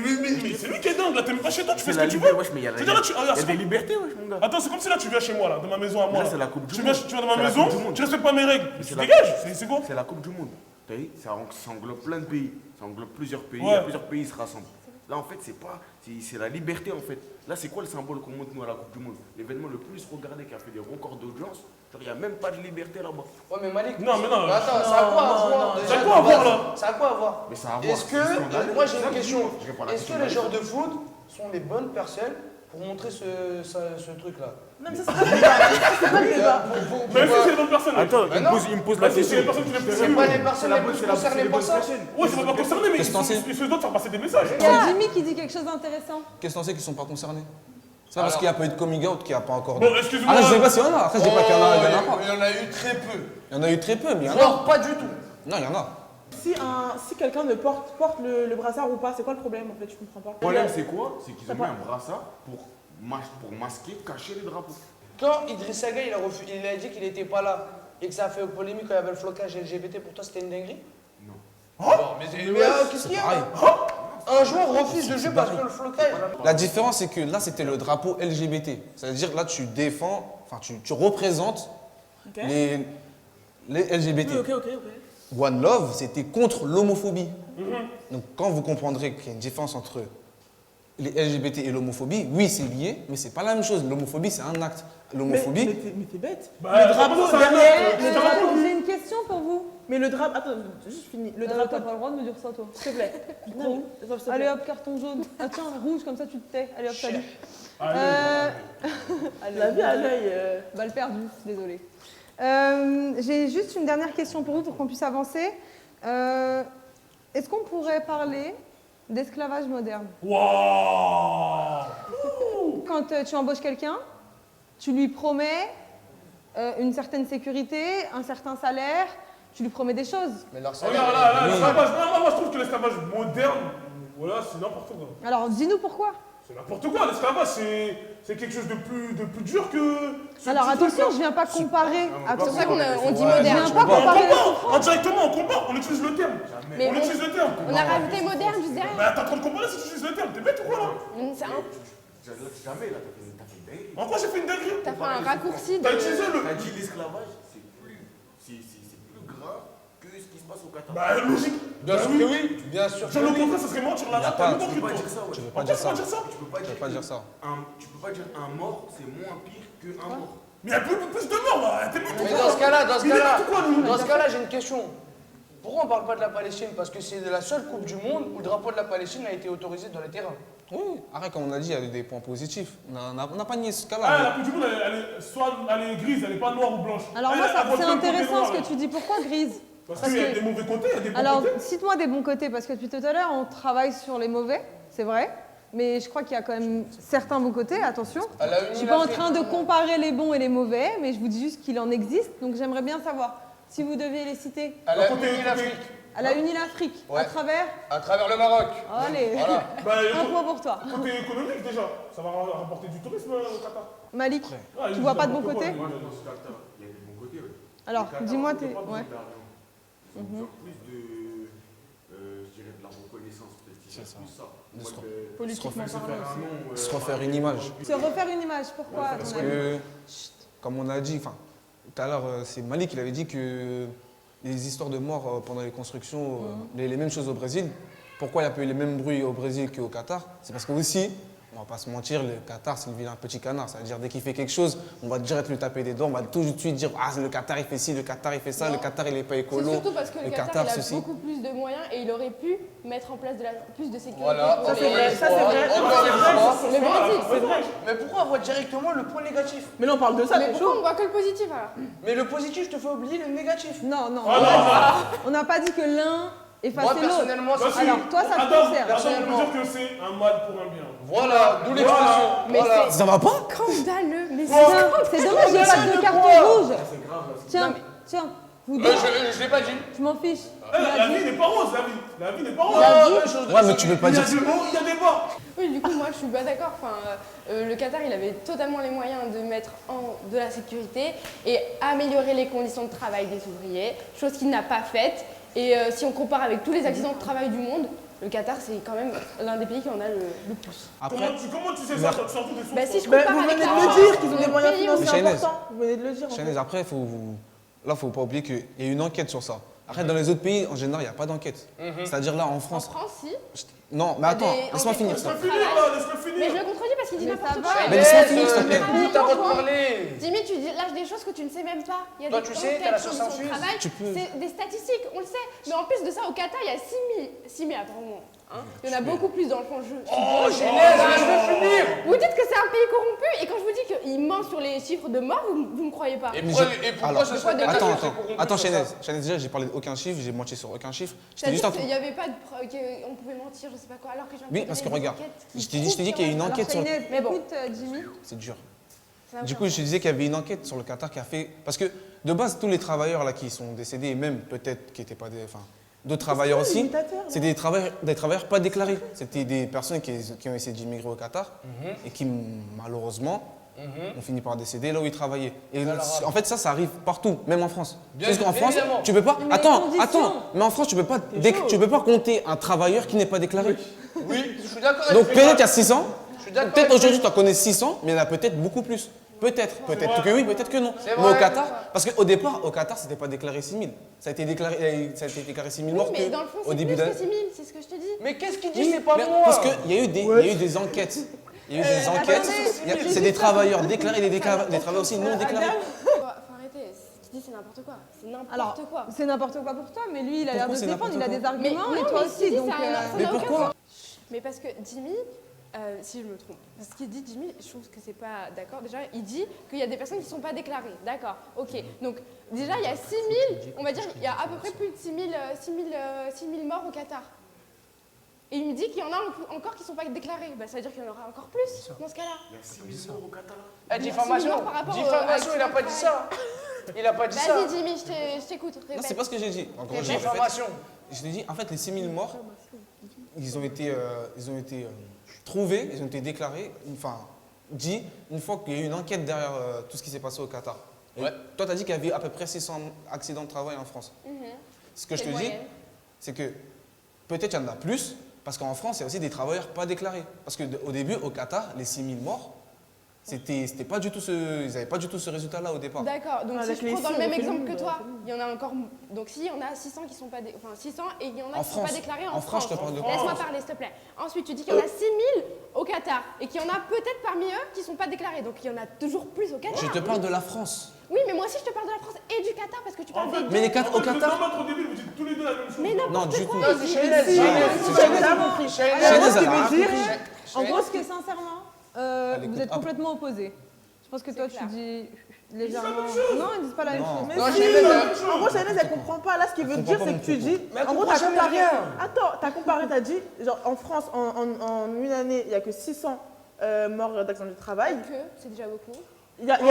c'est lui qui est dingue, là, t'es même pas chez toi, tu fais ce que tu liberté, veux. wesh, mais il y a C'est-à-dire, là, il y a des libertés, wesh, mon gars. Attends, c'est comme si là tu viens chez moi, là, dans ma maison à moi. Là, là. c'est la Coupe du Tu Monde. viens dans ma C'est la maison, Coupe du Monde. tu respectes pas mes règles. Mais Tu c'est la- dégages, c'est quoi? C'est la Coupe du Monde. T'as vu, ça englobe plein de pays. Ça englobe plusieurs pays. Ouais. Plusieurs pays se rassemblent. Là, en fait, c'est la liberté, en fait. Là, c'est quoi le symbole qu'on montre, nous, à la Coupe du Monde? L'événement le plus regardé qui a fait des records d'audience. Genre, il n'y a même pas de liberté là-bas. Ouais, mais Malik. Non, mais non. Mais attends, ça a quoi à voir Ça déjà, a quoi à de base voir, là? Ça a quoi à voir? Mais ça a à voir. Est-ce C'est que. scandaleux. Moi, j'ai Ça, une question. je réponds à la Est-ce question que les de joueurs de foot sont les bonnes personnes pour montrer ce truc-là? Non, mais ça, c'est pas le débat. C'est pas le débat. Mais si c'est les bonnes personnes. Attends, Mais non. il me pose la Bah, si, c'est question. les personnes qui les plus C'est pas les personnes les plus concernées par ça? Ouais, c'est pas concerné, mais Qu'est-ce que t'en sais ils se doivent faire passer des messages. Il y a Jimmy qui dit quelque chose d'intéressant. Qu'est-ce que t'en sais qu'ils sont pas concernés? C'est pas parce qu'il n'y a pas eu de coming out qu'il n'y a pas encore. Bon, excuse-moi. Ah, je sais pas s'il y en a. Après, je dis pas qu'il y en a, il y en a pas. Il y en a eu très peu. Il y en a eu très peu, mais il y en a. Genre, pas du tout. Non, il y en a. Si quelqu'un ne porte le brassard ou pas, c'est quoi le problème en fait? Je comprends pas. Le problème, c'est quoi? C'est qu'ils ont mis un brassard pour masquer, cacher les drapeaux. Quand Idriss Aga, il a dit qu'il n'était pas là et que ça a fait polémique quand il y avait le flocage LGBT, pour toi, c'était une dinguerie? Non. Qu'est-ce qu'il y a? Un joueur refuse de jouer parce que le flocage. La différence, c'est que là, c'était le drapeau LGBT. C'est-à-dire, là, tu défends, enfin, tu représentes Ok. les LGBT. Oui, ok. One Love, c'était contre l'homophobie. Donc, quand vous comprendrez qu'il y a une différence entre les LGBT et l'homophobie, oui, c'est lié, mais c'est pas la même chose. L'homophobie, c'est un acte. L'homophobie. Mais t'es bête. Bah, le drapeau ça, ça, derrière. ça, Le ça, drapeau. J'ai une question pour vous. Mais le drapeau. Attends, juste fini. Le drapeau. T'as pas le droit de me dire ça, toi. S'il te plaît. Non, s'il te plaît. Allez hop, carton jaune. Ah tiens, rouge, comme ça tu te tais. Allez hop, salut. La vie à l'œil. Balle perdue, désolé. J'ai juste une dernière question pour vous pour qu'on puisse avancer. Est-ce qu'on pourrait parler d'esclavage moderne? Waouh! Quand tu embauches quelqu'un, tu lui promets une certaine sécurité, un certain salaire, tu lui promets des choses. Mais leur Regarde là, l'esclavage. Non, moi je trouve que l'esclavage moderne, voilà, c'est n'importe quoi. Alors dis-nous pourquoi. C'est n'importe quoi, l'esclavage, c'est quelque chose de plus dur que. Alors attention, je viens pas comparer. C'est pour ça qu'on dit Je moderne. viens pas On comparer les compare, souffrances. indirectement, on compare, on utilise le terme. Mais On utilise le terme. On a rajouté moderne juste derrière. Mais t'es en train de comparer si tu utilises le terme, t'es bête ou quoi là? C'est un- Jamais, là, t'as fait une dinguerie. En quoi j'ai fait une dinguerie? T'as fait un raccourci T'as utilisé de. le. T'as dit l'esclavage, c'est plus grave que ce qui se passe au Qatar. Bah logique. Bien sûr que oui, bien sûr. Sur le contraire, ça serait mentir la Y a date, pas- t'as Tu peux pas dire ça, Tu ouais. peux pas dire ça. dire ça? Tu peux pas Tu peux dire pas dire ça. tu peux pas dire un mort, c'est moins pire qu'un mort. Mais il y a plus de morts là, t'es n'importe Mais quoi. dans ce cas-là, Il est n'importe quoi, lui. dans ce cas-là, j'ai une question. Pourquoi on parle pas de la Palestine? Parce que c'est la seule Coupe du Monde où le drapeau de la Palestine a été autorisé dans les terrains. Oui, arrête, comme on a dit, il y a des points positifs. On n'a pas nié ce Ah, cas-là. la Coupe du Monde, elle est grise, elle est pas noire ou blanche. Alors Elle, moi, elle voit c'est que le côté intéressant noir, ce que là. tu dis. Pourquoi grise? Parce qu'il y a des mauvais côtés, il y a des bons Alors, côtés. cite-moi des bons côtés, parce que depuis tout à l'heure, on travaille sur les mauvais, c'est vrai. Mais je crois qu'il y a quand même certains bons côtés, attention. Elle a Je uni suis pas en l'Afrique. train de comparer les bons et les mauvais, mais je vous dis juste qu'il en existe. Donc j'aimerais bien savoir, si vous deviez les citer. Elle a uni l'Afrique. Elle a uni l'Afrique, Ouais. à travers... le Maroc. Allez, Voilà. Bah, un point pour toi. Côté économique déjà, ça va rapporter du tourisme au Qatar. Malik, Ah, tu il vois dit pas de bon n'importe quoi, côté? lui. Moi, dans ce Qatar, il y a des bons côtés, ouais. Alors, Le Qatar, dis-moi ils ont tes... pas besoin Ouais. d'argent. Ils ont besoin plus de, je dirais, de la reconnaissance, peut-être. C'est ça. Plus ça. De se Politiquement Se faire parlant un aussi. nom, Se refaire une image. Se refaire une image, pourquoi à Parce ton avis? que, comme on a dit, enfin, tout à l'heure, c'est Malik qui avait dit que les histoires de morts pendant les constructions, les mêmes choses au Brésil. Pourquoi il y a pas eu les mêmes bruits au Brésil qu'au Qatar? C'est parce que aussi, on va pas se mentir, le Qatar c'est le vilain petit canard. C'est-à-dire dès qu'il fait quelque chose, on va direct lui taper des dents, on va tout de suite dire ah le Qatar il fait ci, le Qatar il fait ça, le Qatar il est pas C'est écolo. surtout parce que le Qatar il a ceci. beaucoup plus de moyens et il aurait pu mettre en place plus de sécurité. Voilà. pour Ça, les- c'est vrai. Ça, c'est vrai. Encore une fois. Le Brésil. C'est vrai. Mais pourquoi on voit directement le point négatif? Mais là, on parle de ça, Mais c'est pourquoi on chaud. voit que le positif alors? Mais le positif te fait oublier le négatif. Non, non, Ah, on n'a pas dit que l'un effaçait Moi, l'autre. personnellement, Bah, si. Alors, toi, ça te Adam, concerne. Adam, on peut dire que c'est un mal pour un bien. Voilà, d'où l'expression. Mais Voilà. c'est Ça va pas? scandaleux. Mais c'est dommage, il n'y a pas de carton rouge. Tiens, tiens. Vous deux. Je l'ai pas dit. Je m'en fiche. La vie n'est pas rose, la vie n'est pas rose. Ouais, mais tu peux pas dire ça. Il y a des bas. Oui, du coup, moi, je suis pas d'accord. Enfin, le Qatar, il avait totalement les moyens de mettre de la sécurité et améliorer les conditions de travail des ouvriers, chose qu'il n'a pas faite. Et si on compare avec tous les accidents de travail du monde, le Qatar, c'est quand même l'un des pays qui en a le plus. Comment tu sais ça? Surtout des sources. Bah, si je compare Vous avec venez la de le France, dire qu'ils ont des le moyens pays où- financiers Mais Chahinez. importants. Vous venez de le dire. en fait. Chahinez, après, là, faut pas oublier qu'il y a une enquête sur ça. Après, dans les autres pays, en général, il n'y a pas d'enquête. C'est-à-dire là, en En France. France, si. Non, mais attends, des laisse-moi enquêtes finir contre ça. le travail. Mais je le contredis parce qu'il dit n'importe quoi. Mais laisse-moi finir, s'il te plaît. Écoute avant de parler. Jimmy, tu lâches des choses que tu ne sais même pas. Il y a Toi, des tu sais, t'as la enquêtes source sur le infuse. travail. Tu peux. C'est des statistiques, on le sait. Mais en plus de ça, au Qatar, il y a 6 000 apparemment. Hein. Il y en a beaucoup plus dans le fond. Oh, Genèse, laisse-le finir. Vous dites que c'est un pays corrompu et quand je vous dis qu'il ment sur les chiffres de morts, vous me croyez pas. Et pourquoi Alors, ce serait attends, corrompu attends, sur Chahinez, ça déjà, j'ai parlé d'aucun chiffre, j'ai menti sur aucun chiffre. Je T'as t'ai dit juste un qu'il truc. n'y avait pas de preuve, qu'on pouvait mentir, je sais pas quoi, alors que je viens de Oui, te parce que donner des regarde, enquêtes qui je t'ai dit qu'il y a une Alors, enquête sur le. Chahinez, Mais bon. écoute, Jimmy. C'est dur. Ça n'a Du aucun coup, je sens. te disais qu'il y avait une enquête sur le Qatar qui a fait. Parce que de base, tous les travailleurs là qui sont décédés, et même peut-être qui n'étaient pas des. Enfin, d'autres travailleurs aussi, imitateur, c'est des travailleurs pas déclarés. C'était des personnes qui ont essayé d'immigrer au Qatar et qui, malheureusement, ont fini par décéder là où ils travaillaient. Et en fait, ça arrive partout, même en France. Bien Parce qu'en France, évidemment. tu peux pas. Mais Attends, les conditions. mais en France, tu peux pas compter un travailleur qui n'est pas déclaré. Oui, je suis d'accord Donc avec peut-être toi. qu'il y a 600. Je suis d'accord Peut-être avec aujourd'hui, tu en connais 600, mais il y en a peut-être beaucoup plus. Peut-être que oui, peut-être que non. C'est Mais au vrai. Qatar, parce qu'au départ, au Qatar, c'était pas déclaré 6 000. Ça a été déclaré 6 000 morts Oui, mais dans le fond, au c'est début plus de que 6 000, c'est ce que je te dis. Mais qu'est-ce qu'il dit? Oui, C'est pas mais moi. parce qu'il y a eu des enquêtes. Il y a eu des enquêtes. C'est des travailleurs déclarés et des travailleurs aussi non déclarés. Faut arrêter, ce qu'il dit c'est n'importe quoi. C'est Alors, n'importe quoi. c'est n'importe quoi pour toi, mais lui, il a l'air Pourquoi de se c'est défendre, il a des n'importe arguments, Mais et non, toi mais aussi. ce qu'il dit, Donc, ça n'a Mais aucun pourquoi sens. Mais parce que Jimmy, si je me trompe, ce qu'il dit Jimmy, je trouve que c'est pas d'accord. Déjà, il dit qu'il y a des personnes qui ne sont pas déclarées. D'accord, ok. Donc déjà, il y a 6 000, on va dire, il y a à peu près plus de 6 000 morts au Qatar. Et il me dit qu'il y en a encore qui ne sont pas déclarés. Bah, ça veut dire qu'il y en aura encore plus dans ce cas-là. Il y a 6 000 morts au Qatar. Eh, diffamation. morts par rapport au- Diffamation, il a avec pas dit ça. Il a pas dit ça. Vas-y Jimmy, je t'écoute. Non, répète. c'est pas ce que j'ai dit. En gros, Diffamation. je t'ai dit, en fait, les 6 000 morts, ils ont été trouvés, ils ont été déclarés, dit une fois qu'il y a eu une enquête derrière tout ce qui s'est passé au Qatar. Et Ouais. Toi, tu as dit qu'il y avait à peu près 600 accidents de travail en France. Ce que je te C'est dis, moyenne. c'est que peut-être il y en a plus, parce qu'en France, il y a aussi des travailleurs pas déclarés. Parce qu'au début, au Qatar, les 6 000 morts, c'était pas du tout ils n'avaient pas du tout ce résultat-là au départ. D'accord, donc Avec si je les prends dans le signes, même on fait exemple le que nombre, toi, il y en a encore. Donc si on a 600 qui sont pas. Enfin 600 et il y en a En qui sont pas France. déclarés En France, je te parle de Laisse-moi France. parler, s'il te plaît. Ensuite, tu dis qu'il y en a 6 000 au Qatar et qu'il y en a peut-être parmi eux qui sont pas déclarés. Donc il y en a toujours plus au Qatar. Je te parle de la France. Oui, mais moi aussi je te parle de la France et du Qatar parce que tu parles des deux. Mais les quatre au Qatar. Au début, vous dites tous les deux la même chose. Mais Non, n'importe du quoi. tout. il dit- Chahinez, Si, Chahinez. t'as compris. Chahinez, Alors, moi, ce elle qui a veut dire, En gros, ce que sincèrement, Allez, vous écoute, êtes complètement opposés. Je pense que toi, tu clair. dis légèrement. Non, ils disent pas la même Non. chose. mais Non, si, Chahinez, en gros, Chahinez, elle comprend pas. Là, ce qu'il veut Elle dire, comprend c'est pas que tu mon dis. Mais elle En gros, comprend t'as jamais comparé. rien. Attends, t'as comparé, t'as dit, genre en France, en une année, il n'y a que 600 morts d'accident du travail. Que c'est déjà beaucoup. Il y a 600.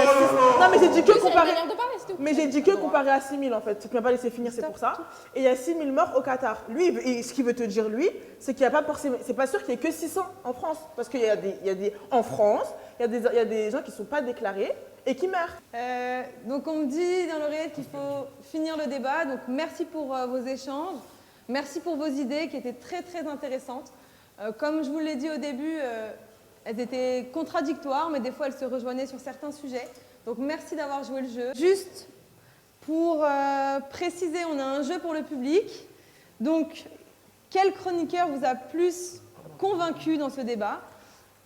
Non, mais j'ai dit que C'est une comparé. manière de parler, c'est tout. Mais j'ai dit que comparé à 6 000 en fait. Tu ne m'as pas laissé finir, c'est pour ça. Et il y a 6 000 morts au Qatar. Lui, et ce qu'il veut te dire, lui, c'est qu'il n'y a pas forcément. C'est pas sûr qu'il y ait que 600 en France. Parce qu'il y a des. En France, il y a des gens qui ne sont pas déclarés et qui meurent. Donc on me dit dans l'oreillette qu'il faut finir le débat. Donc merci pour vos échanges. Merci pour vos idées qui étaient très très intéressantes. Comme je vous l'ai dit au début, elles étaient contradictoires, mais des fois elles se rejoignaient sur certains sujets. Donc merci d'avoir joué le jeu. Juste pour préciser, on a un jeu pour le public. Donc quel chroniqueur vous a plus convaincu dans ce débat?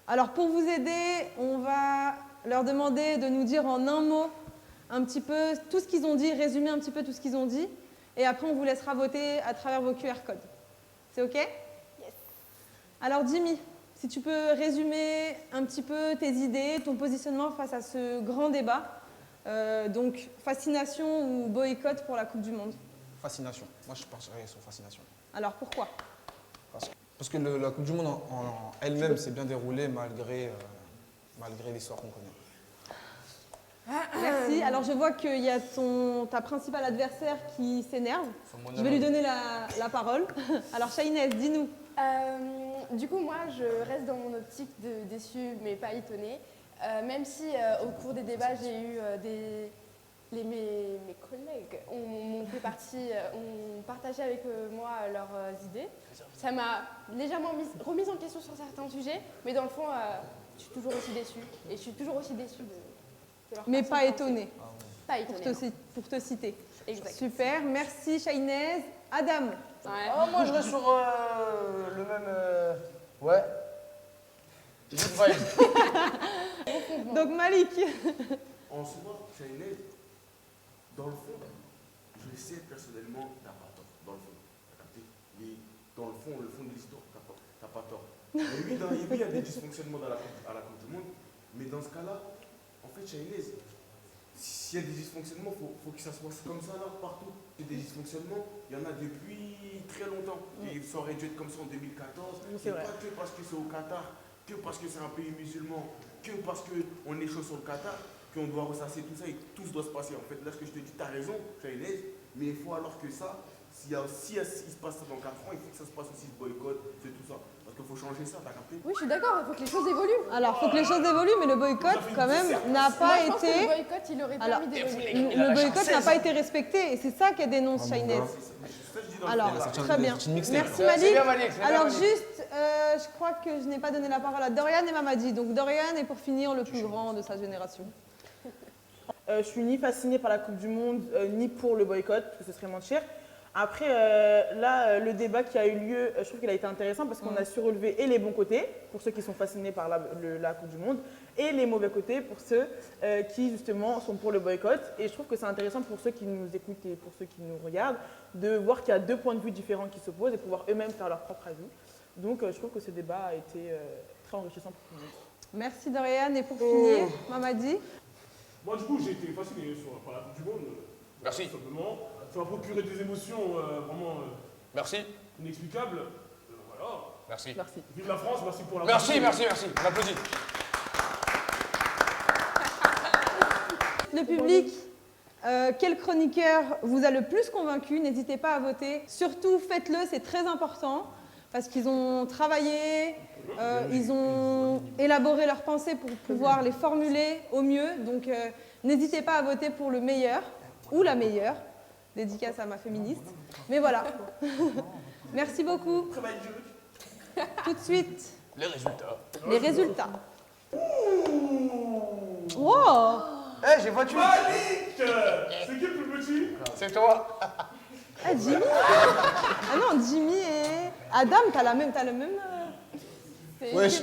Alors pour vous aider, on va leur demander de nous dire en un mot un petit peu tout ce qu'ils ont dit, résumer un petit peu tout ce qu'ils ont dit. Et après on vous laissera voter à travers vos QR codes. C'est OK? Yes. Alors Jimmy, si tu peux résumer un petit peu tes idées, ton positionnement face à ce grand débat. Donc, fascination ou boycott pour la Coupe du Monde? Fascination. Moi, je partirais sur fascination. Alors, pourquoi? Parce que la Coupe du Monde en elle-même s'est bien déroulée malgré l'histoire qu'on connaît. Merci. Alors je vois qu'il y a ta principale adversaire qui s'énerve. Je vais lui donner la parole. Alors Shainez, dis-nous. Du coup, moi, je reste dans mon optique de déçue, mais pas étonnée. Même si au cours des débats, j'ai eu mes collègues ont partagé avec moi leurs idées. Ça m'a légèrement remise en question sur certains sujets, mais dans le fond, je suis toujours aussi déçue. Et je suis toujours aussi déçue de leur Mais façon pas de étonnée. penser. Pas étonnée. Pour te citer. Exact. Super, merci Shainez. Adam. Oh, moi, je reste sur le même. Ouais. Good vibe. Donc Malik. En soi, Shainez, dans le fond, je sais personnellement, t'as pas tort. Dans le fond, t'as capté. Mais dans le fond de l'histoire, t'as pas tort. Mais oui, il y a des dysfonctionnements à la Coupe du Monde. Mais dans ce cas-là, en fait, Shainez, s'il y a des dysfonctionnements, faut que ça se passe comme ça là, partout. Il y a des dysfonctionnements, il y en a depuis très longtemps. Et ça aurait dû être comme ça en 2014. C'est vrai. Pas que parce que c'est au Qatar, que parce que c'est un pays musulman, que parce qu'on est chaud sur le Qatar, qu'on doit ressasser tout ça et que tout doit se passer. En fait, là, ce que je te dis, tu as raison, Shainez, mais il faut alors que ça, s'il se passe ça dans 4 ans, il faut que ça se passe aussi, ce boycott, c'est tout ça. Parce qu'il faut changer ça, t'as capté? Oui, je suis d'accord, il faut que les choses évoluent. Alors, il faut que les choses évoluent, mais le boycott, quand même, n'a pas Je pense que été... le boycott, il aurait permis d'évoluer. Le boycott n'a pas été respecté, et c'est ça qu'elle dénonce, Shainez. Alors, très bien. Merci Malik. Alors juste, je crois que je n'ai pas donné la parole à Dorian et Mamadi. Donc Dorian est pour finir le plus grand de sa génération. Je suis ni fascinée par la Coupe du Monde, ni pour le boycott, parce que ce serait mentir. Après, là, le débat qui a eu lieu, je trouve qu'il a été intéressant parce qu'on a su relever et les bons côtés, pour ceux qui sont fascinés par la Coupe du Monde, et les mauvais côtés pour ceux qui, justement, sont pour le boycott. Et je trouve que c'est intéressant pour ceux qui nous écoutent et pour ceux qui nous regardent, de voir qu'il y a deux points de vue différents qui s'opposent et pouvoir eux-mêmes faire leur propre avis. Donc, je trouve que ce débat a été très enrichissant pour tout le monde. Merci Dorian. Et pour finir, Mamadi. Moi, du coup, j'ai été fasciné par la Coupe du Monde. Merci. Tout simplement. Ça m'a procuré des émotions vraiment Merci. inexplicables. Voilà. Merci. Vive la France, merci pour la Merci. On applaudit. Le public, quel chroniqueur vous a le plus convaincu? N'hésitez pas à voter. Surtout, faites-le, c'est très important. Parce qu'ils ont travaillé, ils ont élaboré leurs pensées pour pouvoir les formuler au mieux. Donc, n'hésitez pas à voter pour le meilleur ou la meilleure. Dédicace à ma féministe. Mais voilà. Merci beaucoup. Tout de suite. Les résultats. Les résultats. Wow. Eh, j'ai voiture. Malik, c'est qui le plus petit? C'est toi. Ah, Jimmy. Ah non, Jimmy et Adam, t'as le même... Wesh.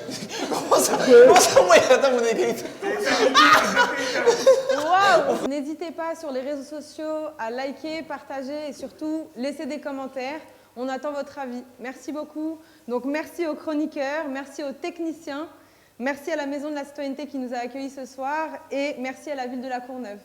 Comment ça, moi, Adam, on est égalité? Waouh. N'hésitez pas sur les réseaux sociaux à liker, partager et surtout laisser des commentaires. On attend votre avis. Merci beaucoup. Donc merci aux chroniqueurs, merci aux techniciens, merci à la Maison de la Citoyenneté qui nous a accueillis ce soir et merci à la ville de La Courneuve.